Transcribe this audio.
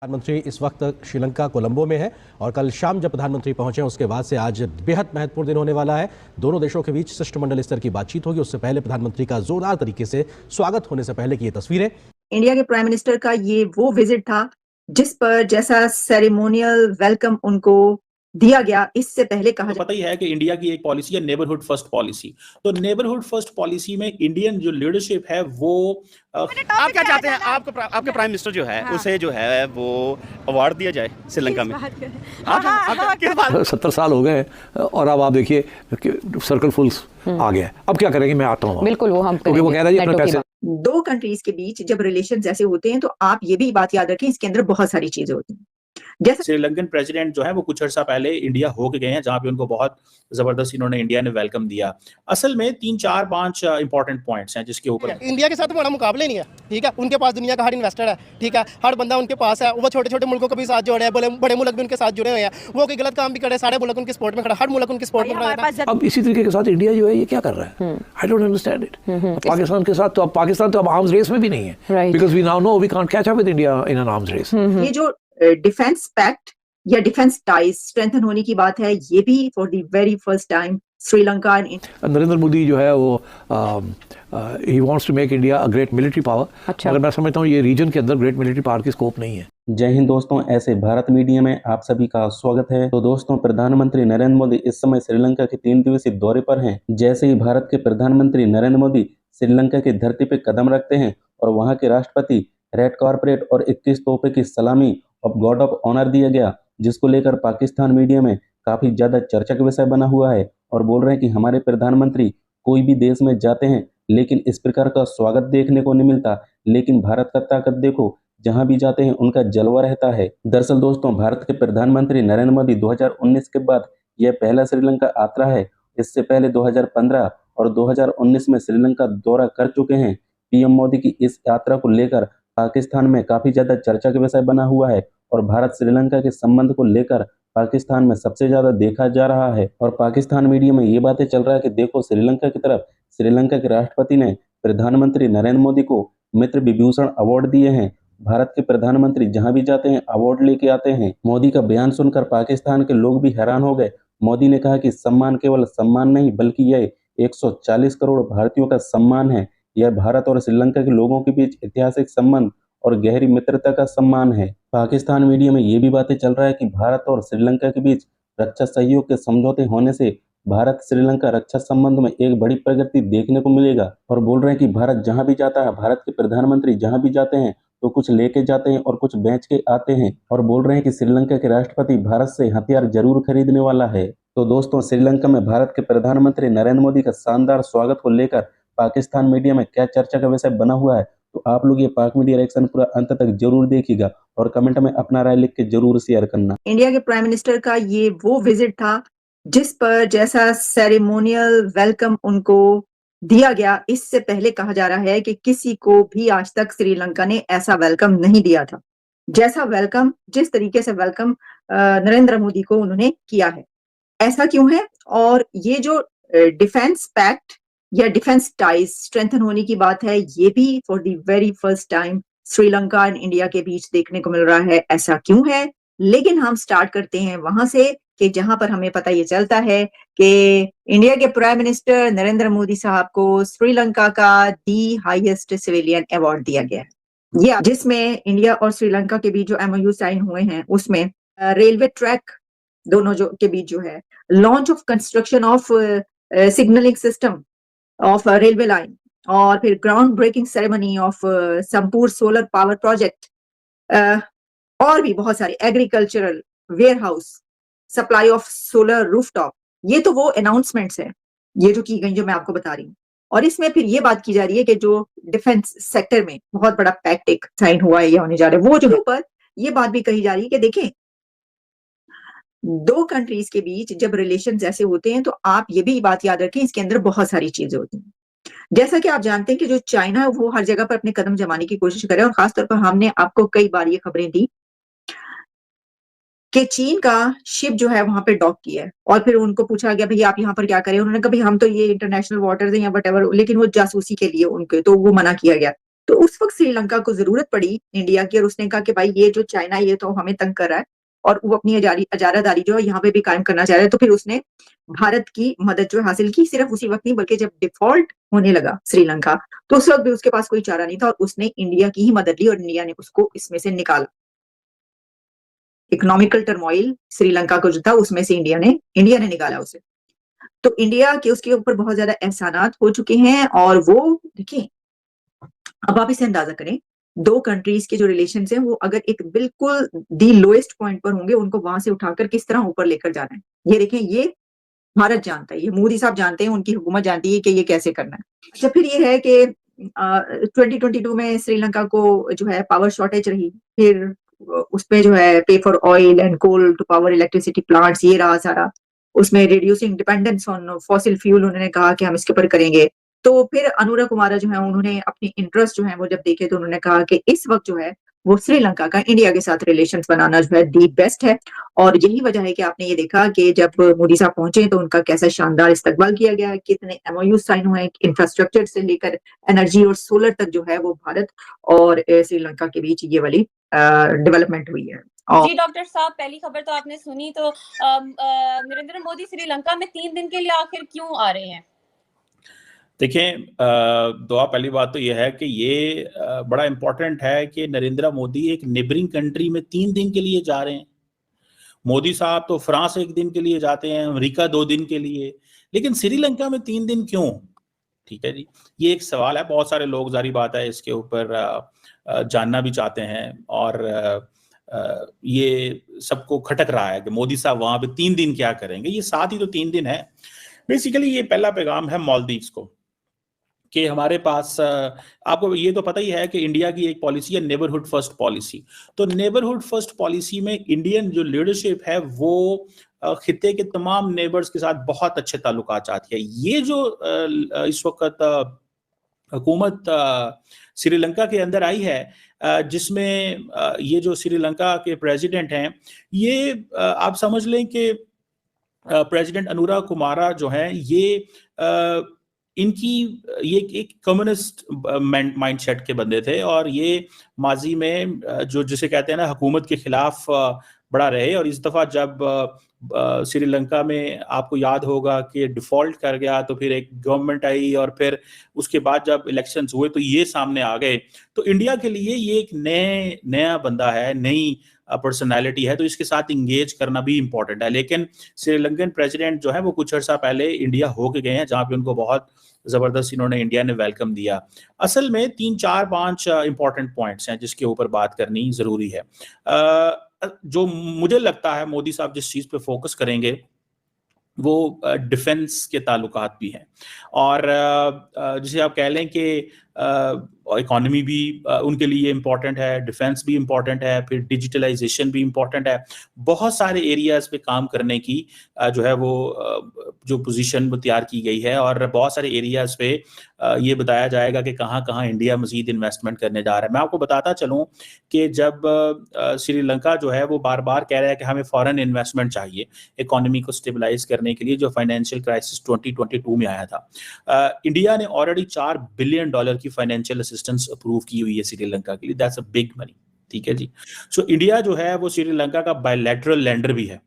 प्रधानमंत्री इस वक्त श्रीलंका कोलंबो में है और कल शाम जब प्रधानमंत्री पहुंचे उसके बाद से आज बेहद महत्वपूर्ण दिन होने वाला है। दोनों देशों के बीच शिष्टमंडल स्तर की बातचीत होगी। उससे पहले प्रधानमंत्री का जोरदार तरीके से स्वागत होने से पहले की ये तस्वीरें। इंडिया के प्राइम मिनिस्टर का ये वो विजिट था जिस पर जैसा सेरेमोनियल वेलकम उनको दिया गया, इससे पहले कहा पता ही है कि इंडिया की एक पॉलिसी है नेबरहुड फर्स्ट पॉलिसी। तो नेबरहुड फर्स्ट पॉलिसी में इंडियन जो लीडरशिप है वो आप क्या चाहते हैं आपके प्राइम मिनिस्टर जो है उसे जो है वो अवार्ड दिया जाए श्रीलंका में? आप 70 साल हो गए और अब आप देखिए सर्कल फुल आ गया। अब क्या करेंगे? मैं आता हूँ। बिल्कुल वो हम क्योंकि वो कह रहा है अपने पैसे। दो कंट्रीज के बीच जब रिलेशन ऐसे होते हैं तो आप ये भी बात याद रखें, इसके अंदर बहुत सारी चीजें होती हैं। जैसे श्रीलंकन प्रेसिडेंट जो है वो कुछ अर्सा पहले इंडिया होके गए हैं, जहां पे उनको बहुत जबरदस्त इन्होंने इंडिया ने वेलकम दिया। असल में 3 4 5 इंपॉर्टेंट पॉइंट्स हैं जिसके ऊपर इंडिया के साथ हमारा मुकाबला नहीं है। ठीक है, उनके पास दुनिया का हर इन्वेस्टर है। ठीक है, हर बंदा उनके पास है। वो छोटे छोटे मुल्कों को भी साथ जोड़े हैं, बड़े मुल्क भी उनके साथ जुड़े हुए हैं। वो कोई गलत काम भी करे, सारे मुल्क उनके सपोर्ट में खड़ा, हर मुल्क उनके सपोर्ट में खड़ा है। अब इसी तरीके के साथ इंडिया जो है ये क्या कर रहा है? I don't understand it. Pakistan के साथ तो अब पाकिस्तान तो अब आर्म्स रेस में भी नहीं है, because we now know we can't catch up with India in an arms race. ये जो डिफेंस पैक्ट या डिफेंस टाइज स्ट्रेंथन होने की बात है, ये भी for the very first time Sri Lanka Narendra Modi जो है वो ही wants to make India a great military power. अगर मैं समझता हूँ ये रीजन के अंदर ग्रेट मिलिट्री पावर की स्कोप नहीं है। जय हिंद दोस्तों, ऐसे भारत मीडिया में आप सभी का स्वागत है। तो दोस्तों, प्रधानमंत्री नरेंद्र मोदी इस समय श्रीलंका के 3 दिवसीय दौरे पर हैं। जैसे ही भारत के प्रधानमंत्री नरेंद्र मोदी श्रीलंका की धरती पर कदम रखते हैं और वहां के राष्ट्रपति रेड कॉर्पोरेट और 21 तोहफे की सलामी ऑफ गॉर्ड ऑफ ऑनर दिया गया, जिसको लेकर पाकिस्तान मीडिया में काफी ज्यादा चर्चा का विषय बना हुआ है और बोल रहे हैं कि हमारे प्रधानमंत्री कोई भी देश में जाते हैं लेकिन इस प्रकार का स्वागत देखने को नहीं मिलता। लेकिन भारत का ताकत देखो, जहां भी जाते हैं उनका जलवा रहता है। दरअसल दोस्तों, भारत के प्रधानमंत्री नरेंद्र मोदी 2019 के बाद यह पहला श्रीलंका यात्रा है। इससे पहले 2015 और 2019 में श्रीलंका दौरा कर चुके हैं। पीएम मोदी की इस यात्रा को लेकर पाकिस्तान में काफी ज्यादा चर्चा का विषय बना हुआ है और भारत श्रीलंका के संबंध को लेकर पाकिस्तान में सबसे ज्यादा देखा जा रहा है। और पाकिस्तान मीडिया में ये बातें चल रहा है कि देखो, श्रीलंका की तरफ श्रीलंका के राष्ट्रपति ने प्रधानमंत्री नरेंद्र मोदी को मित्र विभूषण अवार्ड दिए हैं। भारत के प्रधानमंत्री जहां भी जाते हैं अवार्ड लेके आते हैं। मोदी का बयान सुनकर पाकिस्तान के लोग भी हैरान हो गए। मोदी ने कहा कि सम्मान केवल सम्मान नहीं बल्कि यह 140 करोड़ भारतीयों का सम्मान है। यह भारत और श्रीलंका के लोगों के बीच ऐतिहासिक संबंध और गहरी मित्रता का सम्मान है। पाकिस्तान मीडिया में ये भी बातें चल रहा है कि भारत और श्रीलंका के बीच रक्षा सहयोग के समझौते होने से भारत श्रीलंका रक्षा संबंध में एक बड़ी प्रगति देखने को मिलेगा। और बोल रहे हैं कि भारत जहां भी जाता है, भारत के प्रधानमंत्री जहां भी जाते हैं तो कुछ लेके जाते हैं और कुछ बेच के आते हैं। और बोल रहे हैं कि श्रीलंका के राष्ट्रपति भारत से हथियार जरूर खरीदने वाला है। तो दोस्तों, श्रीलंका में भारत के प्रधानमंत्री नरेंद्र मोदी का शानदार स्वागत को लेकर पाकिस्तान मीडिया में क्या चर्चा का विषय बना हुआ है, तो आप लोग ये पाक मीडिया रिएक्शन पूरा अंत तक जरूर देखिएगा और कमेंट में अपना राय लिख के जरूर शेयर करना। इंडिया के प्राइम मिनिस्टर का ये वो विजिट था जिस पर जैसा सेरेमोनियल वेलकम उनको दिया गया, इससे पहले कहा जा रहा है कि किसी को भी आज तक श्रीलंका ने ऐसा वेलकम नहीं दिया था जैसा वेलकम, जिस तरीके से वेलकम नरेंद्र मोदी को उन्होंने किया है। ऐसा क्यों है? और ये जो डिफेंस पैक्ट या डिफेंस टाइज स्ट्रेंथन होने की बात है, ये भी for the very first time Sri Lanka and India के बीच देखने को मिल रहा है। ऐसा क्यों है? लेकिन हम स्टार्ट करते हैं वहां से कि जहां पर हमें पता ये चलता है कि इंडिया के प्राइम मिनिस्टर नरेंद्र मोदी साहब को श्रीलंका का दी हाईएस्ट सिविलियन अवार्ड दिया गया है। ये जिसमें इंडिया और श्रीलंका के बीच जो एमओयू साइन हुए हैं उसमें रेलवे ट्रैक दोनों जो के बीच जो है, launch of construction of signalling system of railway line और फिर ग्राउंड ब्रेकिंग सेरेमनी ऑफ संपूर सोलर पावर प्रोजेक्ट और भी बहुत सारे agricultural warehouse supply of solar rooftop. ये तो वो अनाउंसमेंट्स हैं ये जो की गई, जो मैं आपको बता रही हूँ। और इसमें फिर ये बात की जा रही है कि जो डिफेंस सेक्टर में बहुत बड़ा पैक्ट एक साइन हुआ है या होने जा रहा है, वो जो ऊपर ये बात भी कही जा रही है कि देखें, दो कंट्रीज के बीच जब रिलेशन ऐसे होते हैं तो आप ये भी बात याद रखें, इसके अंदर बहुत सारी चीजें होती हैं। जैसा कि आप जानते हैं कि जो चाइना है वो हर जगह पर अपने कदम जमाने की कोशिश करे और खासतौर पर हमने आपको कई बार ये खबरें दी कि चीन का शिप जो है वहां पे डॉक किया है और फिर उनको पूछा गया भाई आप यहाँ पर क्या करें, उन्होंने कहा भाई हम तो ये इंटरनेशनल वाटर्स हैं या वट एवर, लेकिन वो जासूसी के लिए उनके, तो वो मना किया गया। तो उस वक्त श्रीलंका को जरूरत पड़ी इंडिया की, और उसने कहा कि भाई ये जो चाइना ये तो हमें तंग कर रहा है और वो अपनी अजारादारी जो है यहाँ पे भी कायम करना चाह रहा है। तो फिर उसने भारत की मदद जो हासिल की, सिर्फ उसी वक्त नहीं बल्कि जब डिफॉल्ट होने लगा श्रीलंका, तो उस वक्त भी उसके पास कोई चारा नहीं था और उसने इंडिया की ही मदद ली और इंडिया ने उसको इसमें से निकाला। इकोनॉमिकल टर्मोइल श्रीलंका को जो था उसमें से इंडिया ने निकाला उसे। तो इंडिया के उसके ऊपर बहुत ज्यादा एहसानात हो चुके हैं, और वो देखिए अब आप इसे अंदाजा करें, दो कंट्रीज के जो रिलेशन हैं वो अगर एक बिल्कुल दी लोएस्ट पॉइंट पर होंगे, उनको वहां से उठाकर किस तरह ऊपर लेकर जाना है। ये देखें, ये भारत जानता है, ये मोदी साहब जानते हैं, उनकी हुकूमत जानती है कि ये कैसे करना है। अच्छा, फिर ये है कि 2022 में श्रीलंका को जो है पावर शॉर्टेज रही, फिर उसमें जो है pay for oil and coal to power electricity plants, ये रहा सारा। उसमें reducing dependence on fossil fuel उन्होंने कहा कि हम इसके ऊपर करेंगे। तो फिर अनुरा कुमारा जो है उन्होंने अपने इंटरेस्ट जो है वो जब देखे तो उन्होंने कहा कि इस वक्त जो है वो श्रीलंका का इंडिया के साथ रिलेशंस बनाना जो है दी बेस्ट है। और यही वजह है कि आपने ये देखा कि जब मोदी साहब पहुंचे तो उनका कैसा शानदार इस्तकबाल किया गया, कितने एमओयू साइन हुए, इंफ्रास्ट्रक्चर से लेकर एनर्जी और सोलर तक जो है वो भारत और श्रीलंका के बीच ये वाली डेवलपमेंट हुई है। जी डॉक्टर साहब, पहली खबर तो आपने सुनी, तो नरेंद्र मोदी श्रीलंका में 3 दिन के लिए आखिर क्यों आ रहे हैं? देखें, दुआ पहली बात तो यह है कि ये बड़ा इंपॉर्टेंट है कि नरेंद्र मोदी एक नेबरिंग कंट्री में 3 दिन के लिए जा रहे हैं। मोदी साहब तो फ्रांस 1 दिन के लिए जाते हैं, अमेरिका 2 दिन के लिए, लेकिन श्रीलंका में 3 दिन क्यों? ठीक है जी, ये एक सवाल है। बहुत सारे लोग, जारी बात है, इसके ऊपर जानना भी चाहते हैं, और ये सबको खटक रहा है कि मोदी साहब वहां पे 3 दिन क्या करेंगे। ये साथ ही तो 3 दिन है। बेसिकली ये पहला पैगाम है मालदीव्स को कि हमारे पास, आपको ये तो पता ही है कि इंडिया की एक पॉलिसी है नेबरहुड फर्स्ट पॉलिसी। तो नेबरहुड फर्स्ट पॉलिसी में इंडियन जो लीडरशिप है वो खित्ते के तमाम नेबर्स के साथ बहुत अच्छे ताल्लुकात चाहती है। ये जो इस वक्त हुकूमत श्रीलंका के अंदर आई है, जिसमें ये जो श्रीलंका के प्रेसिडेंट हैं, ये आप समझ लें कि प्रेसिडेंट अनुरा कुमारा जो है, ये इनकी ये एक कम्युनिस्ट माइंडसेट के बंदे थे, और ये माजी में जो जिसे कहते हैं ना हुकूमत के खिलाफ बड़ा रहे। और इस दफा जब श्रीलंका में आपको याद होगा कि डिफॉल्ट कर गया, तो फिर एक गवर्नमेंट आई, और फिर उसके बाद जब इलेक्शंस हुए तो ये सामने आ गए। तो इंडिया के लिए ये एक नया बंदा है, नई पर्सनालिटी है, तो इसके साथ इंगेज करना भी इंपॉर्टेंट है। लेकिन श्रीलंकन प्रेसिडेंट जो है वो कुछ अर्सा पहले इंडिया होके गए हैं, जहाँ पे उनको बहुत जबरदस्त इन्होंने इंडिया ने वेलकम दिया। असल में 3, 4, 5 इंपॉर्टेंट पॉइंट्स हैं जिसके ऊपर बात करनी जरूरी है। जो मुझे लगता है मोदी साहब जिस चीज पे फोकस करेंगे वो डिफेंस के ताल्लुकात भी हैं, और जिसे आप कह लें कि इकोनॉमी भी उनके लिए इम्पॉर्टेंट है, डिफेंस भी इम्पॉर्टेंट है, फिर डिजिटलाइजेशन भी इम्पॉर्टेंट है। बहुत सारे एरियाज पे काम करने की जो है वो जो पोजीशन वो तैयार की गई है, और बहुत सारे एरियाज पे ये बताया जाएगा कि कहाँ कहाँ इंडिया मजीद इन्वेस्टमेंट करने जा रहा है। मैं आपको बताता चलूँ कि जब श्रीलंका जो है वो बार बार कह रहा है कि हमें फॉरेन इन्वेस्टमेंट चाहिए इकोनॉमी को स्टेबलाइज करने के लिए, जो फाइनेंशियल क्राइसिस 2022 में आया था, इंडिया ने ऑलरेडी $4 बिलियन की फाइनेंशियल असिस्टेंस अप्रूव की हुई है श्रीलंका के लिए। That's a big money. ठीक है जी। सो इंडिया जो है वो श्रीलंका का बायलैटरल लैंडर भी है।